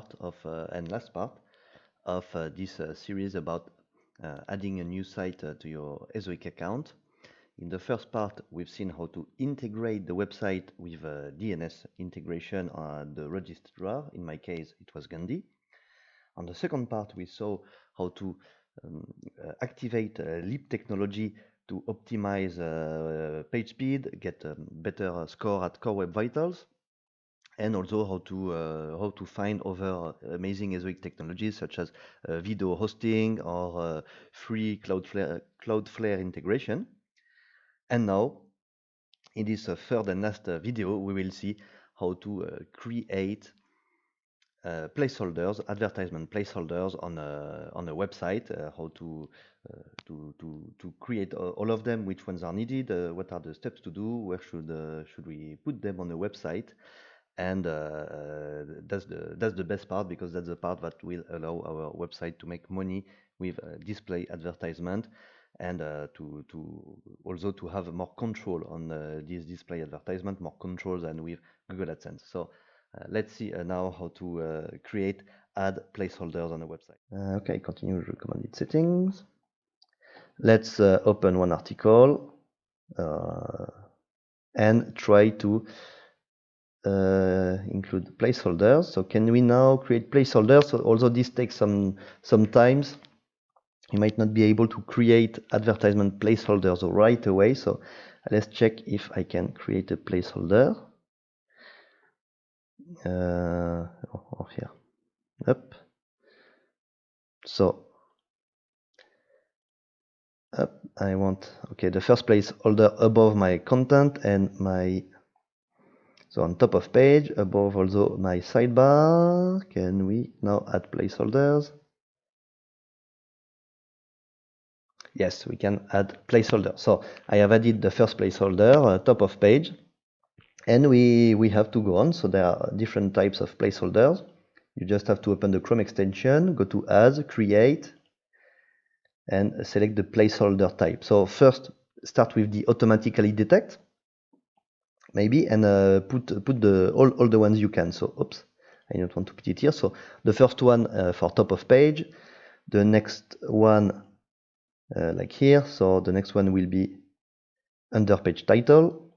part of and last part of this series about adding a new site to your Ezoic account. In the first part, we've seen how to integrate the website with DNS integration on the registrar. In my case, it was Gandhi. On the second part, we saw how to activate Leap technology to optimize page speed, get a better score at Core Web Vitals, and also how to find other amazing Ezoic technologies such as video hosting or free Cloudflare integration. And now, in this third and last video, we will see how to create placeholders, advertisement placeholders on a website, how to create all of them, which ones are needed, what are the steps to do, where should we put them on the website. And that's the best part, because that's the part that will allow our website to make money with display advertisement, and to also to have more control on this display advertisement, more control than with Google AdSense. So let's see now how to add placeholders on a website. Okay, continue recommended settings. Let's open one article and try to include placeholders. So can we now create placeholders? So although this takes some times, you might not be able to create advertisement placeholders right away. So let's check if I can create a placeholder. Here. Up. So up. I want the first placeholder above my content and so on top of page, above also my sidebar. Can we now add placeholders? Yes, we can add placeholder. So I have added the first placeholder, top of page, and we have to go on. So there are different types of placeholders. You just have to open the Chrome extension, go to Add, Create, and select the placeholder type. So first, start with the automatically detect, maybe, and put all the ones you can. So, oops, I don't want to put it here. So the first one for top of page, the next one like here. So the next one will be under page title.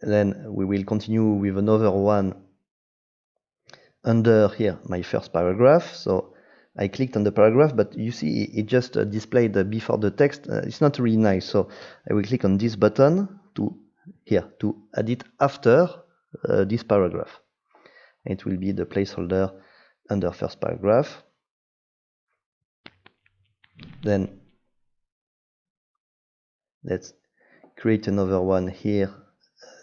Then we will continue with another one under here, my first paragraph. So I clicked on the paragraph, but you see it just displayed before the text. It's not really nice. So I will click on this button to add it after this paragraph. It will be the placeholder under first paragraph. Then let's create another one here,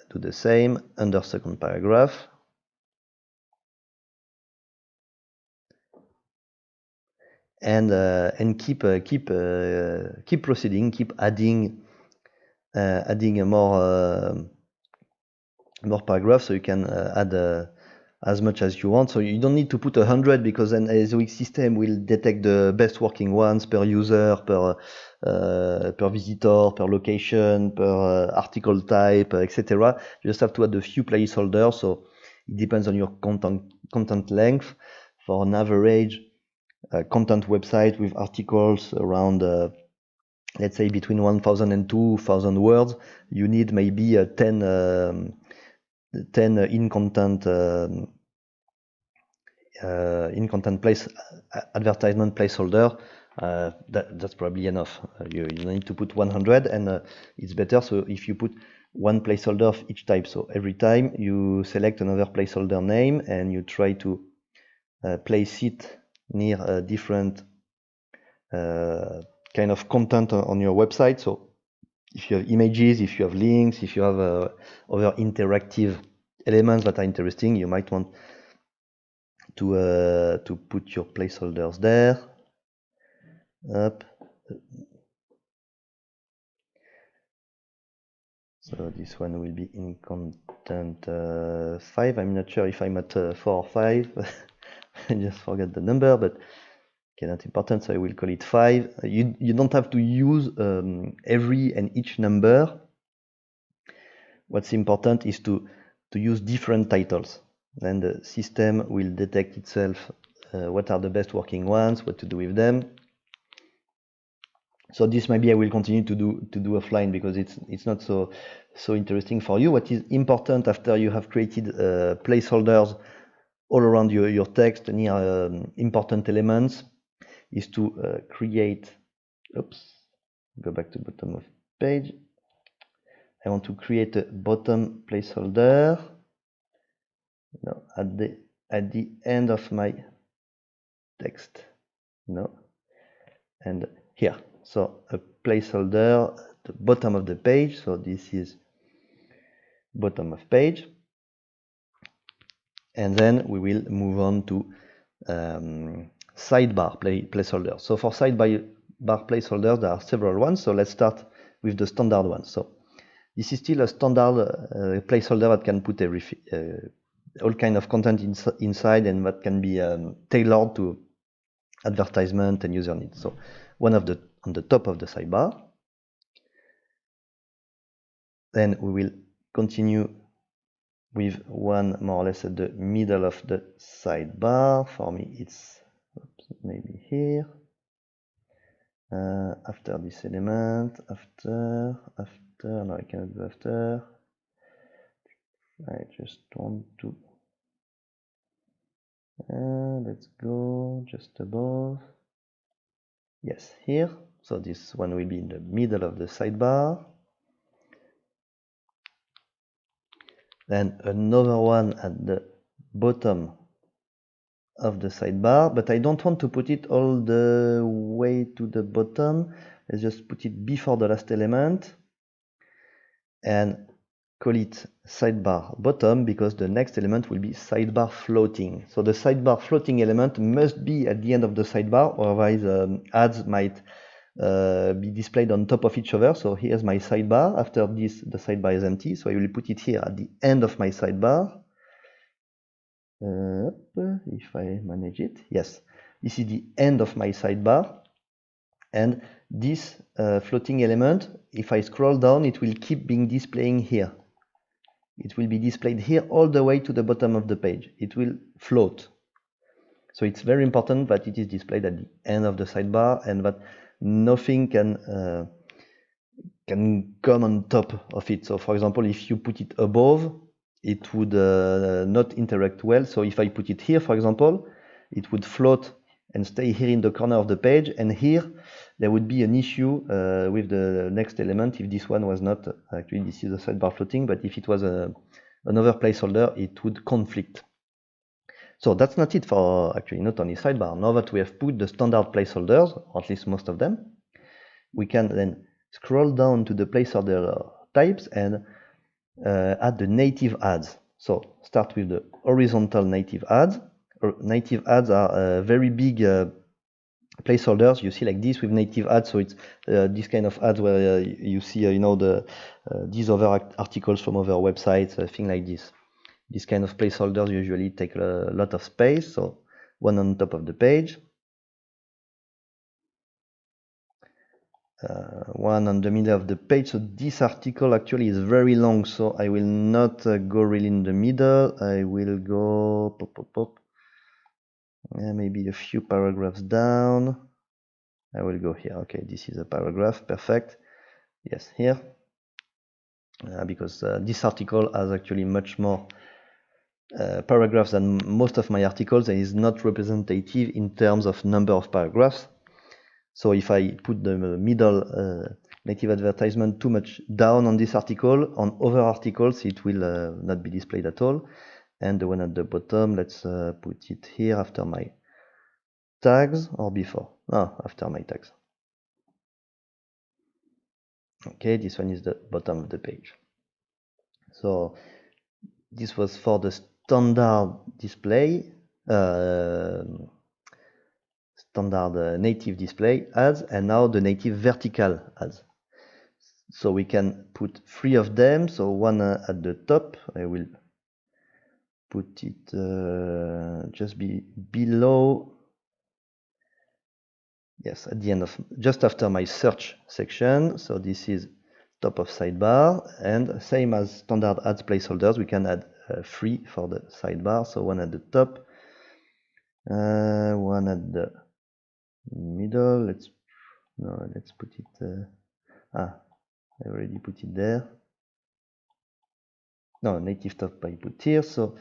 do the same under second paragraph. And keep proceeding, keep adding more paragraphs, so you can add as much as you want. So you don't need to put 100, because then Ezoic system will detect the best working ones per user, per visitor, per location, per article type, etc. You just have to add a few placeholders. So it depends on your content length. For an average content website with articles around let's say between 1,000 and 2,000 words, you need maybe 10 in content advertisement placeholder. That's probably enough. You need to put 100, and it's better so if you put one placeholder of each type. So every time you select another placeholder name and you try to place it near a different kind of content on your website. So if you have images, if you have links, if you have other interactive elements that are interesting, you might want to put your placeholders there. Up. So this one will be in content 5. I'm not sure if I'm at 4 or 5. I just forgot the number, but okay, not important, so I will call it 5. You don't have to use every and each number. What's important is to use different titles. Then the system will detect itself what are the best working ones, what to do with them. So this maybe I will continue to do offline because it's not so interesting for you. What is important after you have created placeholders all around your text near important elements is to create, oops, go back to bottom of page. I want to create a bottom placeholder. No, at the end of my text. No, and here. So a placeholder at the bottom of the page. So this is bottom of page. And then we will move on to sidebar placeholders. So for sidebar placeholders, there are several ones. So let's start with the standard one. So this is still a standard placeholder that can put all kind of content inside and that can be tailored to advertisement and user needs. So one of the on the top of the sidebar. Then we will continue with one more or less at the middle of the sidebar. For me, it's maybe here. After this element, after, no, I cannot do after. I just want to, let's go just above. Yes, here. So this one will be in the middle of the sidebar. Then another one at the bottom of the sidebar, but I don't want to put it all the way to the bottom. Let's just put it before the last element and call it sidebar bottom because the next element will be sidebar floating. So the sidebar floating element must be at the end of the sidebar, otherwise ads might be displayed on top of each other. So here's my sidebar. After this, the sidebar is empty, so I will put it here at the end of my sidebar. If I manage it, yes, this is the end of my sidebar, and this floating element, if I scroll down, it will keep being displaying here. It will be displayed here all the way to the bottom of the page. It will float. So it's very important that it is displayed at the end of the sidebar and that nothing can come on top of it. So for example, if you put it above, it would not interact well. So if I put it here, for example, it would float and stay here in the corner of the page, and here there would be an issue with the next element if this one was not, actually this is a sidebar floating, but if it was another placeholder, it would conflict. So that's not it for, actually not only sidebar. Now that we have put the standard placeholders, or at least most of them, we can then scroll down to the placeholder types and add the native ads. So start with the horizontal native ads. Native ads are very big placeholders you see like this with native ads. So it's this kind of ads where you see you know these other articles from other websites, things like this. These kind of placeholders usually take a lot of space, so one on top of the page, one on the middle of the page. So this article actually is very long, so I will not go really in the middle. I will go maybe a few paragraphs down. I will go here. Okay, this is a paragraph. Perfect. Yes, here. Because this article has actually much more paragraphs than most of my articles and is not representative in terms of number of paragraphs. So if I put the middle native advertisement too much down on this article, on other articles it will not be displayed at all. And the one at the bottom, let's put it here after my tags or before? After my tags. Okay, this one is the bottom of the page. So this was for the standard display, standard native display ads, and now the native vertical ads. So we can put 3 of them. So one at the top, I will put it just below, yes, at the end of, just after my search section. So this is top of sidebar, and same as standard ads placeholders, we can add free for the sidebar. So one at the top, one at the middle. Let's put it. I already put it there. No, native top I put here. So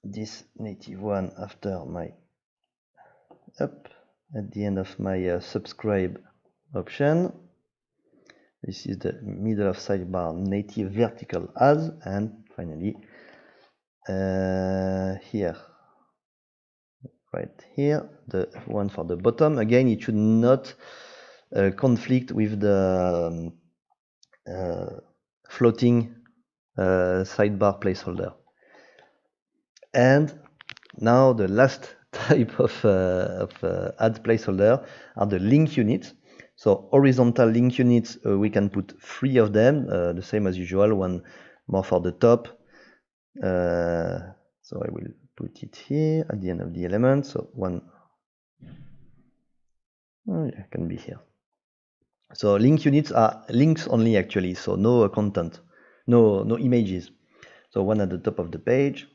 this native one after my up at the end of my subscribe option. This is the middle of sidebar native vertical ads, and finally here, right here, the one for the bottom. Again, it should not conflict with the floating sidebar placeholder. And now the last type of ad placeholder are the link units. So horizontal link units, we can put 3 of them, the same as usual, one more for the top. So I will put it here at the end of the element. So one can be here. So link units are links only actually, so no content, no images. So one at the top of the page,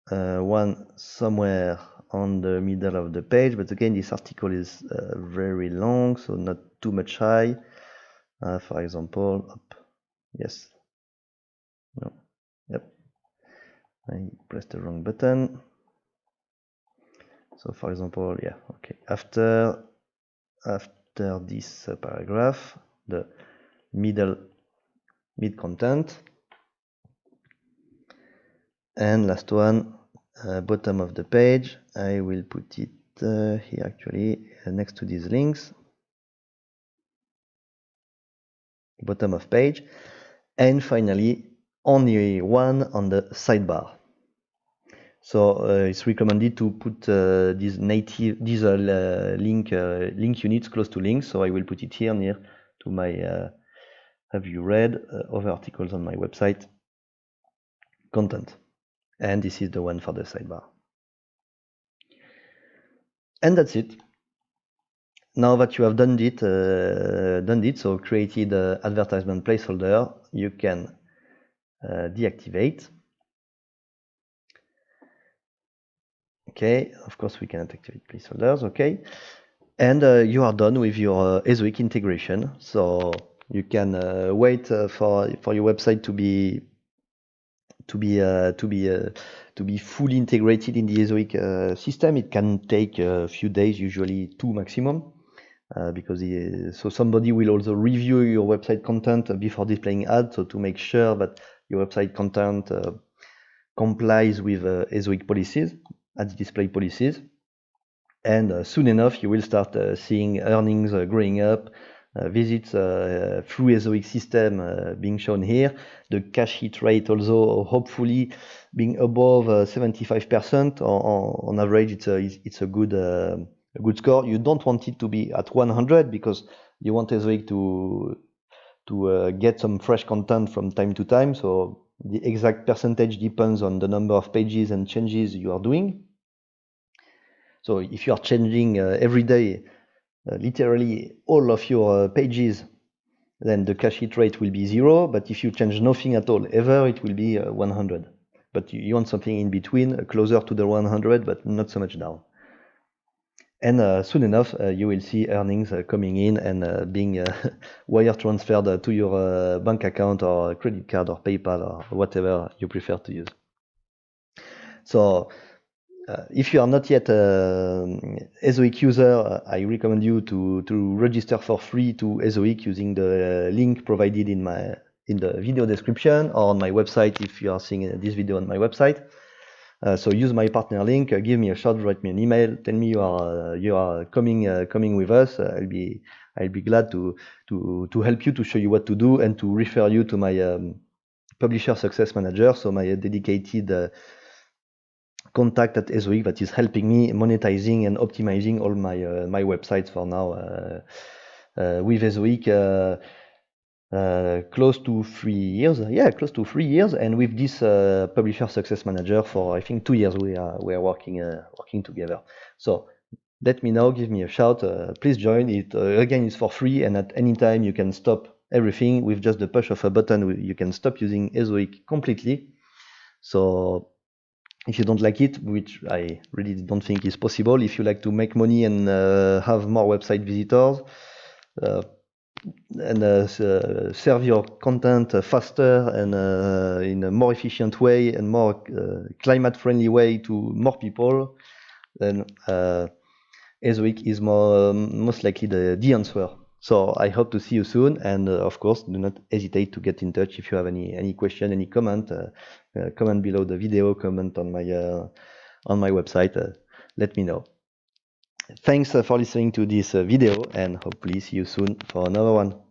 one somewhere on the middle of the page, but again this article is very long, so not too much high. For example, yes, no, yep, I pressed the wrong button. So for example, yeah, okay, after this paragraph, the mid content, and last one, bottom of the page, I will put it here actually, next to these links, bottom of page, and finally only one on the sidebar. So it's recommended to put these link units close to links. So I will put it here near to my have you read other articles on my website content, and this is the one for the sidebar. And that's it. Now that you have done it, so created an advertisement placeholder, you can deactivate. Okay, of course we cannot activate placeholders. Okay, and you are done with your Ezoic integration. So you can wait for your website to be fully integrated in the Ezoic system. It can take a few days, usually 2 maximum. Because so somebody will also review your website content before displaying ads, so to make sure that your website content complies with Ezoic policies, ads display policies, and soon enough you will start seeing earnings growing up, visits through Ezoic system being shown here, the cache hit rate also hopefully being above 75%. On average, it's a good score. You don't want it to be at 100 because you want Ezoic to get some fresh content from time to time. So the exact percentage depends on the number of pages and changes you are doing. So if you are changing every day, literally all of your pages, then the cache hit rate will be 0. But if you change nothing at all ever, it will be 100. But you want something in between, closer to the 100, but not so much down. And soon enough, you will see earnings coming in and being wire transferred to your bank account or credit card or PayPal or whatever you prefer to use. So if you are not yet an Ezoic user, I recommend you to register for free to Ezoic using the link provided in the video description or on my website if you are seeing this video on my website. So use my partner link, give me a shout, write me an email, tell me you are coming with us. I'll be glad to help you, to show you what to do, and to refer you to my publisher success manager, so my dedicated contact at Ezoic that is helping me monetizing and optimizing all my websites for now with Ezoic. Close to 3 years, close to 3 years, and with this publisher success manager for I think 2 years we are working together. So let me know, give me a shout, please join it. Again, it's for free, and at any time you can stop everything with just the push of a button. You can stop using Ezoic completely. So if you don't like it, which I really don't think is possible, if you like to make money and have more website visitors, and serve your content faster and in a more efficient way and more climate-friendly way to more people, then Ezoic is most likely the answer. So I hope to see you soon, and of course, do not hesitate to get in touch if you have any question, any comment. Comment below the video, comment on my website. Let me know. Thanks for listening to this video, and hopefully see you soon for another one.